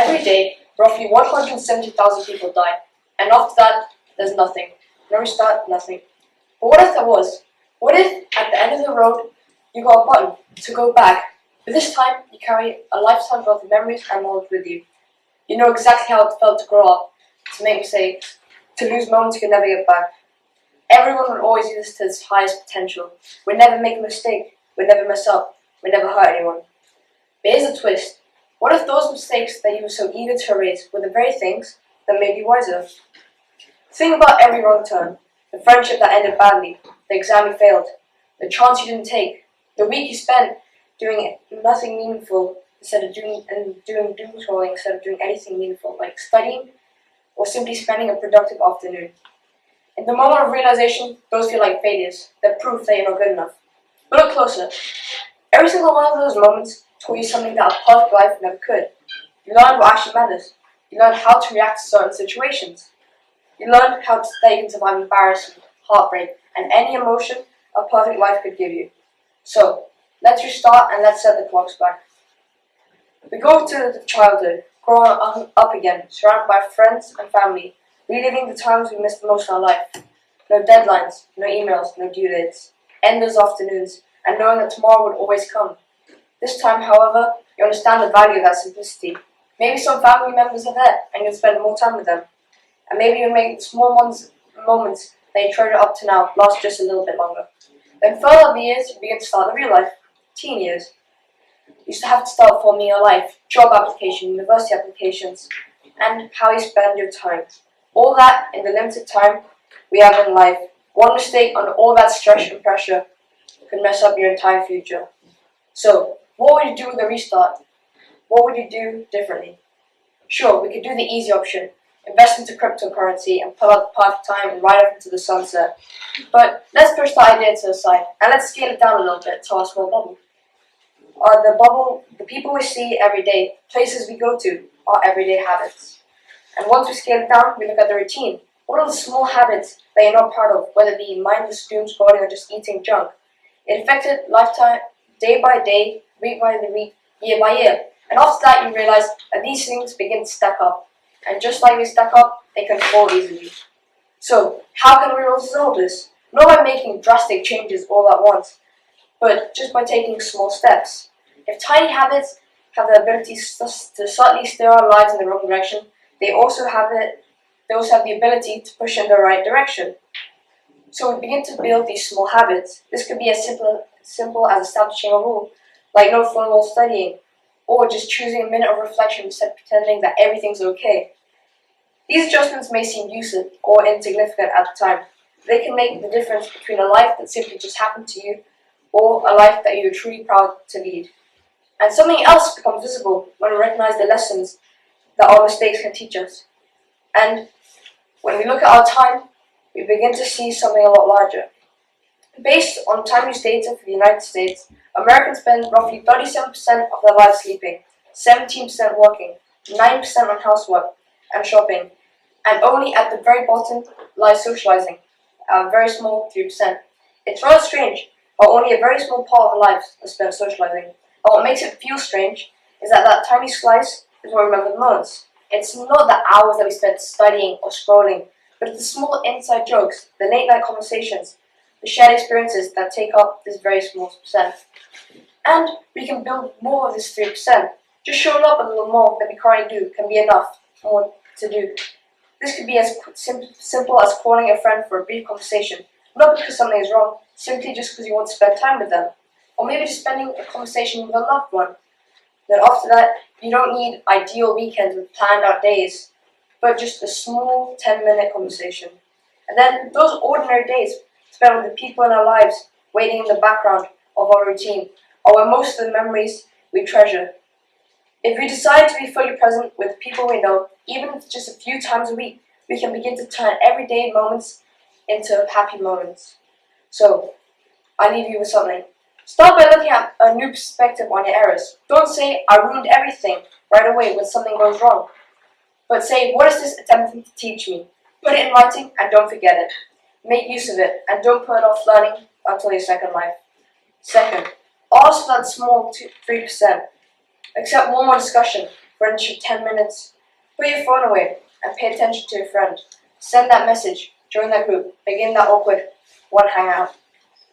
Every day, roughly 170,000 people die, and after that, there's nothing. No restart, nothing. But what if there was? What if, at the end of the road, you got a button to go back, but this time you carry a lifetime worth of memories and knowledge with you. You know exactly how it felt to grow up, to make mistakes, to lose moments you can never get back. Everyone would always use this to its highest potential. We'd never make a mistake, we'd never mess up, we'd never hurt anyone. But here's a twist. What if those mistakes that you were so eager to erase were the very things that made you wiser? Think about every wrong turn, the friendship that ended badly, the exam you failed, the chance you didn't take, the week you spent doing nothing meaningful instead of doing doom scrolling instead of doing anything meaningful, like studying or simply spending a productive afternoon. In the moment of realization, those feel like failures. They're proof that you're not good enough. But look closer. Every single one of those moments taught you something that a perfect life never could. You learned what actually matters. You learned how to react to certain situations. You learned how to stay and survive embarrassment, heartbreak, and any emotion a perfect life could give you. So, let's restart and let's set the clocks back. We go to childhood, growing up again, surrounded by friends and family, reliving the times we missed the most in our life. No deadlines, no emails, no due dates, endless afternoons, and knowing that tomorrow would always come. This time, however, you understand the value of that simplicity. Maybe some family members are there, and you'll spend more time with them. And maybe you'll make the small moments that you treasure up to now last just a little bit longer. Then further up the years, you begin to start the real life, teen years. You used to have to start forming your life, job application, university applications, and how you spend your time. All that in the limited time we have in life. One mistake under all that stress and pressure could mess up your entire future. So, what would you do with a restart? What would you do differently? Sure, we could do the easy option, invest into cryptocurrency and pull out the perfect time and ride off into the sunset. But let's push the idea to the side and let's scale it down a little bit to our small bubble. The people we see every day, places we go to, our everyday habits. And once we scale it down, we look at the routine. What are the small habits that you're not proud of, whether it be mindless doom scrolling or just eating junk? It affected lifetime, day by day, week by week, year by year. And after that, you realize that these things begin to stack up. And just like they stack up, they can fall easily. So, how can we resolve this? Not by making drastic changes all at once, but just by taking small steps. If tiny habits have the ability to subtly steer our lives in the wrong direction, they also have the ability to push in the right direction. So we begin to build these small habits. This could be as simple as establishing a rule, like no phone while studying, or just choosing a minute of reflection instead of pretending that everything's okay. These adjustments may seem useless or insignificant at the time. They can make the difference between a life that simply just happened to you or a life that you're truly proud to lead. And something else becomes visible when we recognize the lessons that our mistakes can teach us. And when we look at our time, we begin to see something a lot larger. Based on time use data for the United States, Americans spend roughly 37% of their lives sleeping, 17% working, 9% on housework and shopping, and only at the very bottom lies socializing, a very small 3%. It's rather strange how only a very small part of our lives is spent socializing. And what makes it feel strange is that that tiny slice is what we remember the most. It's not the hours that we spent studying or scrolling, but it's the small inside jokes, the late night conversations, the shared experiences that take up this very small percent. And we can build more of this 3%. Just showing up a little more than we currently do can be enough more to do. This could be as simple as calling a friend for a brief conversation, not because something is wrong, simply just because you want to spend time with them. Or maybe just spending a conversation with a loved one. Then after that, you don't need ideal weekends with planned out days, but just a small 10-minute conversation. And then those ordinary days spent with the people in our lives, waiting in the background of our routine, are where most of the memories we treasure. If we decide to be fully present with the people we know, even if it's just a few times a week, we can begin to turn everyday moments into happy moments. So, I leave you with something. Start by looking at a new perspective on your errors. Don't say, I ruined everything right away when something goes wrong. But say, what is this attempting to teach me? Put it in writing and don't forget it. Make use of it and don't put off learning until your second life. Second, ask for that small 3%. Accept one more discussion. Run for 10 minutes. Put your phone away and pay attention to your friend. Send that message. Join that group. Begin that awkward one hangout.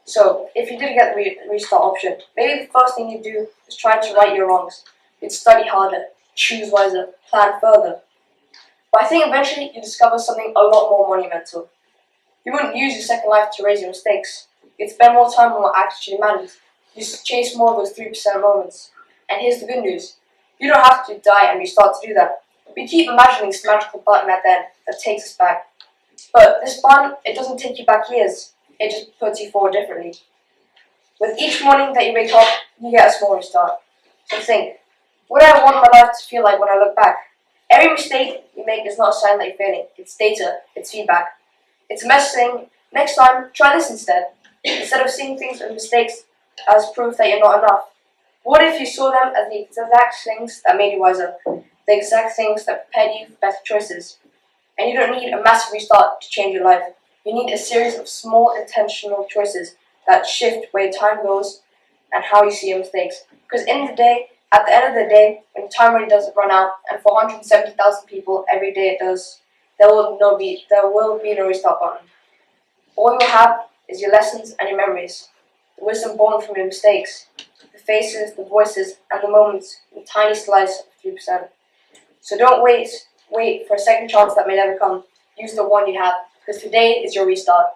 So, if you did get the restart option, maybe the first thing you do is try to right your wrongs. You'd study harder, choose wiser, plan further. But I think eventually you discover something a lot more monumental. You wouldn't use your second life to raise your mistakes. You'd spend more time on what actually matters. You chase more of those 3% moments. And here's the good news. You don't have to die and restart to do that. We keep imagining this magical button at the end that takes us back. But this button, it doesn't take you back years. It just puts you forward differently. With each morning that you wake up, you get a small restart. So think, what do I want my life to feel like when I look back? Every mistake you make is not a sign that you're failing. It's data. It's feedback. It's a message saying, next time, try this instead. Instead of seeing things and mistakes as proof that you're not enough. What if you saw them as the exact things that made you wiser? The exact things that prepared you for better choices? And you don't need a massive restart to change your life. You need a series of small intentional choices that shift where time goes and how you see your mistakes. Because at the end of the day, when time really does run out, and for 170,000 people every day it does, there will be no restart button. All you'll have is your lessons and your memories, the wisdom born from your mistakes, the faces, the voices, and the moments in a tiny slice of 3%. So don't wait for a second chance that may never come. Use the one you have, because today is your restart.